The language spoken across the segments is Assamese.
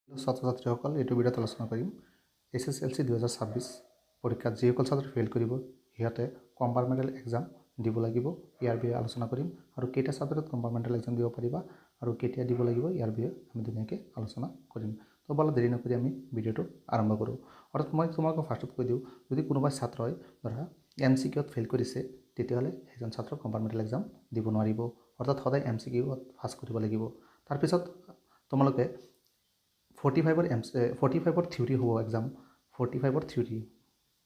ছাত্ৰছাত্ৰীসকল এইটো ভিডিঅ'ত আলোচনা কৰিম SSLC 2026 পৰীক্ষাত যিসকল ছাত্ৰই ফেইল কৰিব সিহঁতে কম্পাৰ্টমেণ্টেল এক্সাম দিব লাগিব ইয়াৰ বিষয়ে আলোচনা কৰিম আৰু কেইটা ছাবজেক্টত কম্পাৰ্টমেণ্টেল এক্সাম দিব পাৰিবা আৰু কেতিয়া দিব লাগিব ইয়াৰ বিষয়ে আমি ধুনীয়াকৈ আলোচনা কৰিম তো বলা দেৰি নকৰি আমি ভিডিঅ'টো আৰম্ভ কৰোঁ অৰ্থাৎ মই তোমালোকক ফাৰ্ষ্টত কৈ দিওঁ যদি কোনোবা ছাত্ৰই ধৰা MCQত ফেইল কৰিছে তেতিয়াহ'লে সেইজন ছাত্ৰ কম্পাৰ্টমেণ্টেল এক্সাম দিব নোৱাৰিব অৰ্থাৎ সদায় MCQত পাছ কৰিব লাগিব তাৰপিছত তোমালোকে 45 থিয়ৰী হ'ব এক্সাম 45 থিয়ৰী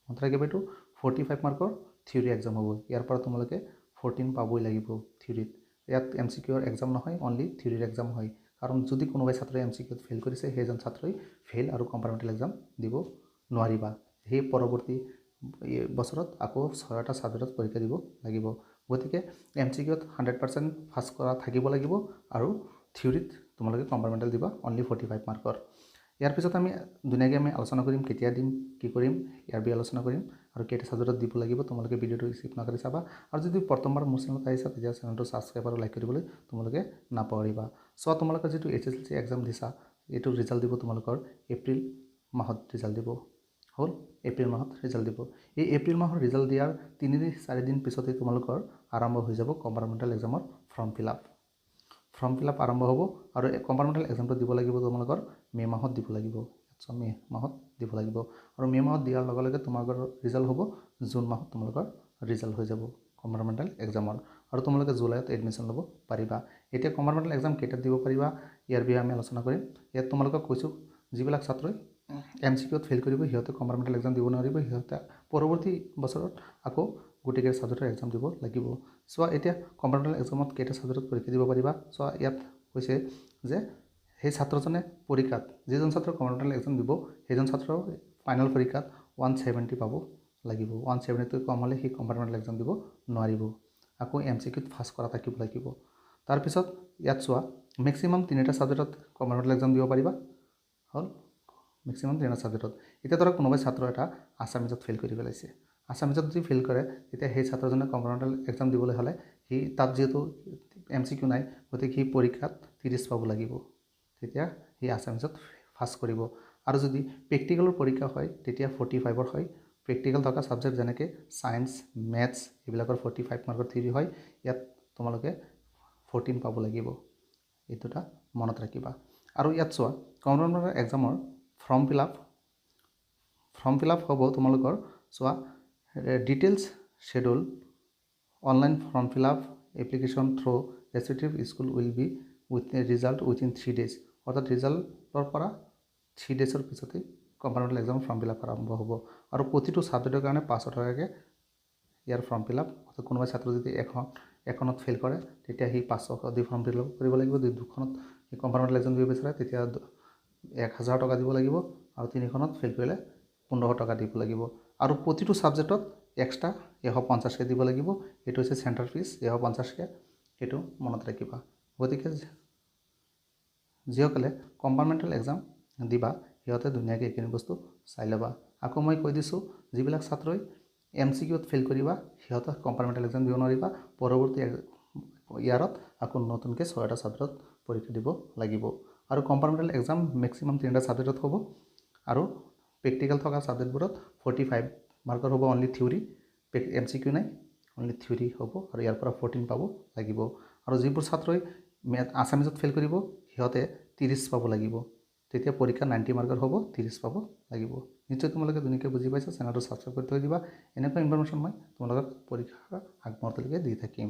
মনত ৰাখিব এইটো 45 মাৰ্কৰ থিয়ৰী এক্সাম হ'ব ইয়াৰ পৰা তোমালোকে 14 পাবই লাগিব থিয়ৰীত ইয়াত MCQৰ এক্সাম নহয় অনলি থিয়ৰীৰ এক্সাম হয় কাৰণ যদি কোনোবাই ছাত্ৰই MCQত ফেইল কৰিছে সেইজন ছাত্ৰই ফেইল আৰু কম্পাৰ্টমেণ্টেল এক্সাম দিব নোৱাৰিবা সেই পৰৱৰ্তী বছৰত আকৌ 6টা ছাবজেক্টত পৰীক্ষা দিব লাগিব গতিকে MCQত 100% পাছ কৰা থাকিব লাগিব আৰু থিয়ৰীত তোমালোকে কম্পাৰ্টমেণ্টেল দিবা অনলি 45 মাৰ্কৰ ইয়াৰ পিছত আমি ধুনীয়াকৈ আমি আলোচনা কৰিম কেতিয়া দিম কি কৰিম ইয়াৰ বিষয়ে আলোচনা কৰিম আৰু কেইটা ছাবজেক্টত দিব লাগিব তোমালোকে ভিডিঅ'টো স্কিপ নকৰি চাবা আৰু যদি প্ৰথমবাৰ মোৰ চেনেলত আহিছা তেতিয়া চেনেলটো ছাবস্ক্ৰাইব আৰু লাইক কৰিবলৈ তোমালোকে নাপাহৰিবা চ' তোমালোকে যিটো SSLC এক্সাম দিছা এইটো ৰিজাল্ট দিব তোমালোকৰ এপ্ৰিল মাহত ৰিজাল্ট দিব হ'ল এপ্ৰিল মাহত ৰিজাল্ট দিব এই এপ্ৰিল মাহৰ ৰিজাল্ট দিয়াৰ 3-4 দিন পিছতেই তোমালোকৰ আৰম্ভ হৈ যাব কম্পাৰ্টমেণ্টেল এক্সামৰ ফৰ্ম ফিল আপ আৰম্ভ হ'ব আৰু কম্পাৰ্টমেণ্টেল এক্সামটো দিব লাগিব তোমালোকৰ মে' মাহত দিব লাগিব মে' মাহত দিব লাগিব আৰু মে' মাহত দিয়াৰ লগে লগে তোমালোকৰ ৰিজাল্ট হ'ব জুন মাহত তোমালোকৰ ৰিজাল্ট হৈ যাব কম্পাৰ্টমেণ্টেল এক্সামৰ আৰু তোমালোকে জুলাইত এডমিশ্যন ল'ব পাৰিবা এতিয়া কম্পাৰ্টমেণ্টেল এক্সাম কেইটাত দিব পাৰিবা ইয়াৰ বিষয়ে আমি আলোচনা কৰিম ইয়াত তোমালোকক কৈছোঁ যিবিলাক ছাত্ৰই MCQত ফেইল কৰিব সিহঁতে কম্পাৰ্টমেণ্টেল এক্সাম দিব নোৱাৰিব সিহঁতে পৰৱৰ্তী বছৰত আকৌ গোটেইকেইটা ছাবজেক্টৰ এক্সাম দিব লাগিব চ' এতিয়া কম্পাৰ্টমেণ্টেল এক্সামত কেইটা ছাবজেক্টত পৰীক্ষা দিব পাৰিবা চ' ইয়াত কৈছে যে সেই ছাত্ৰজনে পৰীক্ষাত যিজন ছাত্ৰ কম্পাৰ্টমেণ্টেল এক্সাম দিব সেইজন ছাত্ৰ ফাইনেল পৰীক্ষাত 170 পাব লাগিব 170তকৈ কম হ'লে সি কম্পাৰ্টমেণ্টেল এক্সাম দিব নোৱাৰিব আকৌ MCQত পাছ কৰা থাকিব লাগিব তাৰপিছত ইয়াত চোৱা মেক্সিমাম 3টা ছাবজেক্টত কম্পাৰ্টমেণ্টেল এক্সাম দিব পাৰিবা হ'ল মেক্সিমাম 3টা ছাবজেক্টত এতিয়া ধৰক কোনোবাই ছাত্ৰ এটা আছামিজত ফেইল কৰি পেলাইছে আছামিজত যদি ফেইল কৰে তেতিয়া সেই ছাত্ৰজনে কম্পাৰ্টমেণ্টেল এক্সাম দিবলৈ হ'লে সি তাত যিহেতু MCQ নাই গতিকে সি পৰীক্ষাত 30 পাব লাগিব তেতিয়া সি আছামিজত পাছ কৰিব আৰু যদি প্ৰেক্টিকেলৰ পৰীক্ষা হয় তেতিয়া 45ৰ হয় প্ৰেক্টিকেল থকা ছাবজেক্ট যেনেকৈ ছায়েন্স মেথছ এইবিলাকৰ 45 মাৰ্কৰ থিয়ৰী হয় ইয়াত তোমালোকে 14 পাব লাগিব এই দুটা মনত ৰাখিবা আৰু ইয়াত চোৱা কম্পাৰ্টমেণ্টেল এক্সামৰ ফৰ্ম ফিল আপ হ'ব তোমালোকৰ চোৱা details schedule online form fill up application through restrictive school will be with result within 3 days অৰ্থাৎ ৰিজাল্টৰ পৰা 3 daysৰ পিছতেই compartmental exam form fill up আৰম্ভ হ'ব আৰু প্ৰতিটো ছাবজেক্টৰ কাৰণে 500 টকাকৈ ইয়াৰ ফৰ্ম ফিল আপ অৰ্থাৎ কোনোবা ছাত্ৰ যদি এখনত ফেইল কৰে তেতিয়া সি 500 দি ফৰ্ম ফিল আপ কৰিব লাগিব যদি দুখনত সি কম্পাৰ্টমেণ্টেল এক্সাম দিব বিচাৰে তেতিয়া 1000 টকা দিব লাগিব আৰু 3খনত ফেইল কৰিলে 1500 টকা দিব লাগিব আৰু প্ৰতিটো ছাবজেক্টত এক্সট্ৰা 150কৈ দিব লাগিব এইটো হৈছে চেণ্টাৰ ফিজ 150কৈ এইটো মনত ৰাখিবা গতিকে যিসকলে কম্পাৰ্টমেণ্টেল এক্সাম দিবা সিহঁতে ধুনীয়াকৈ এইখিনি বস্তু চাই ল'বা আকৌ মই কৈ দিছোঁ যিবিলাক ছাত্ৰই MCQত ফেইল কৰিবা সিহঁতে কম্পাৰ্টমেণ্টেল এক্সাম দিব নোৱাৰিবা পৰৱৰ্তী ইয়াৰত আকৌ নতুনকৈ 6টা ছাবজেক্টত পৰীক্ষা দিব লাগিব আৰু কম্পাৰ্টমেণ্টেল এক্সাম মেক্সিমাম 3টা ছাবজেক্টত হ'ব আৰু প্ৰেক্টিকেল থকা ছাবজেক্টবোৰত 45 মাৰ্কৰ হ'ব অনলি থিয়ৰী MCQ নাই অনলি থিয়ৰী হ'ব আৰু ইয়াৰ পৰা 14 পাব লাগিব আৰু যিবোৰ ছাত্ৰই আছামিজত ফেইল কৰিব সিহঁতে 30 পাব লাগিব তেতিয়া পৰীক্ষা 90 মাৰ্কৰ হ'ব 30 পাব লাগিব নিশ্চয় তোমালোকে ধুনীয়াকৈ বুজি পাইছা চেনেলটো ছাবস্ক্ৰাইব কৰি থৈ দিবা এনেকুৱা ইনফৰমেশ্যন মই তোমালোকক পৰীক্ষাৰ আগমুহূৰ্তলৈকে দি থাকিম